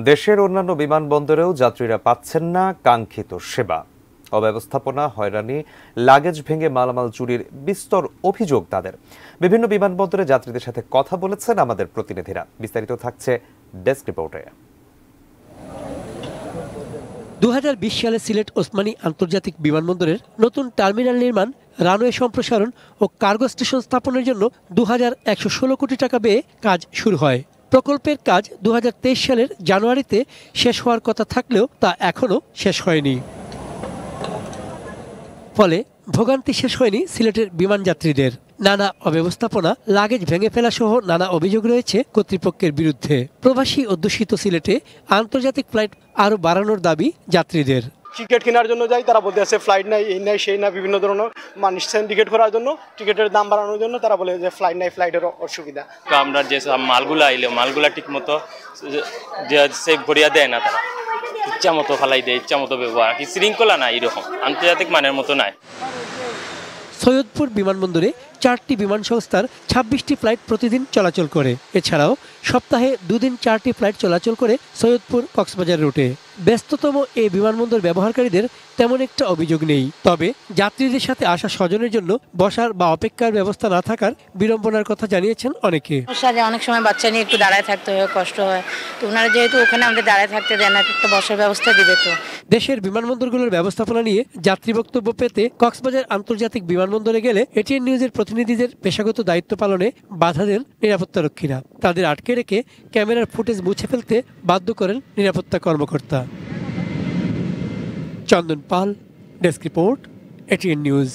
দেশের অন্যান্য বিমানবন্দরেও যাত্রীরা পাচ্ছেন না কাঙ্ক্ষিত সেবা। অব্যবস্থাপনা, হয়রানি, লাগেজ ভেঙে মালামাল চুরির বিস্তর অভিযোগ তাদের। বিভিন্ন বিমানবন্দরে যাত্রীদের সাথে কথা বলেছেন আমাদের প্রতিনিধিরা। বিস্তারিত থাকছে ডেস্ক রিপোর্টে। 2020 সালে সিলেট ওসমানী আন্তর্জাতিক বিমানবন্দরের নতুন টার্মিনাল নির্মাণ, রানওয়ে সম্প্রসারণ ও কার্গো স্টেশন স্থাপনের জন্য 2116 কোটি টাকা ব্যয়ে কাজ শুরু হয়। প্রকল্পের কাজ 2023 সালের জানুয়ারিতে শেষ হওয়ার কথা থাকলেও তা এখনও শেষ হয়নি। ফলে ভোগান্তি শেষ হয়নি সিলেটের বিমান যাত্রীদের। নানা অব্যবস্থাপনা, লাগেজ ভেঙে ফেলা সহ নানা অভিযোগ রয়েছে কর্তৃপক্ষের বিরুদ্ধে। প্রবাসী অধ্যুষিত সিলেটে আন্তর্জাতিক ফ্লাইট আরও বাড়ানোর দাবি যাত্রীদের। টিকিট কেনার জন্য যাই, তারা বলতে আছে ফ্লাইট নাই, এই নাই সেই না, বিভিন্ন ধরনের মানুষ সিন্ডিকেট করার জন্য, টিকিটের দাম বাড়ানোর জন্য তারা বলে যে ফ্লাইট নাই, ফ্লাইটের অসুবিধা। আমরা যে মালগুলা আইলে মালগুলা ঠিক মতো সেভ করিয়া দেয় না, তারা ইচ্ছা মতো ফালাই দেয়, ইচ্ছা মতো ব্যবহার, কি শৃঙ্খলা নাই, এরকম আন্তর্জাতিক মানের মতো নাই। সৈয়দপুর বিমানবন্দরে 4টি বিমান সংস্থার 26টি ফ্লাইট প্রতিদিন চলাচল করে। এছাড়াও সপ্তাহে 2 দিন 4টি ফ্লাইট চলাচল করে সৈয়দপুর কক্সবাজার রুটে। ব্যস্ততম এই বিমানবন্দর ব্যবহারকারীদের তেমন একটা অভিযোগ নেই। তবে যাত্রীদের সাথে আসা স্বজনের জন্য বসার বা অপেক্ষার ব্যবস্থা না থাকার বিড়ম্বনার কথা জানিয়েছেন অনেকে। অনেক সময় বাচ্চা নিয়ে একটু দাঁড়ায় থাকতে হয়, কষ্ট হয়। তো ওনারা যেহেতু ওখানে আমাদের দাঁড়ায় থাকতে দেন, একটা বসার ব্যবস্থা দিবে। তো দেশের বিমানবন্দরগুলোর ব্যবস্থাপনা নিয়ে যাত্রী বক্তব্য পেতে কক্সবাজার আন্তর্জাতিক বিমানবন্দরে গেলে এটিএন নিউজের প্রতিনিধিদের পেশাগত দায়িত্ব পালনে বাধা দেন নিরাপত্তারক্ষীরা। তাদের আটকে রেখে ক্যামেরার ফুটেজ মুছে ফেলতে বাধ্য করেন নিরাপত্তা কর্মকর্তা। চন্দন পাল, ডেস্ক রিপোর্ট, এটিএন নিউজ।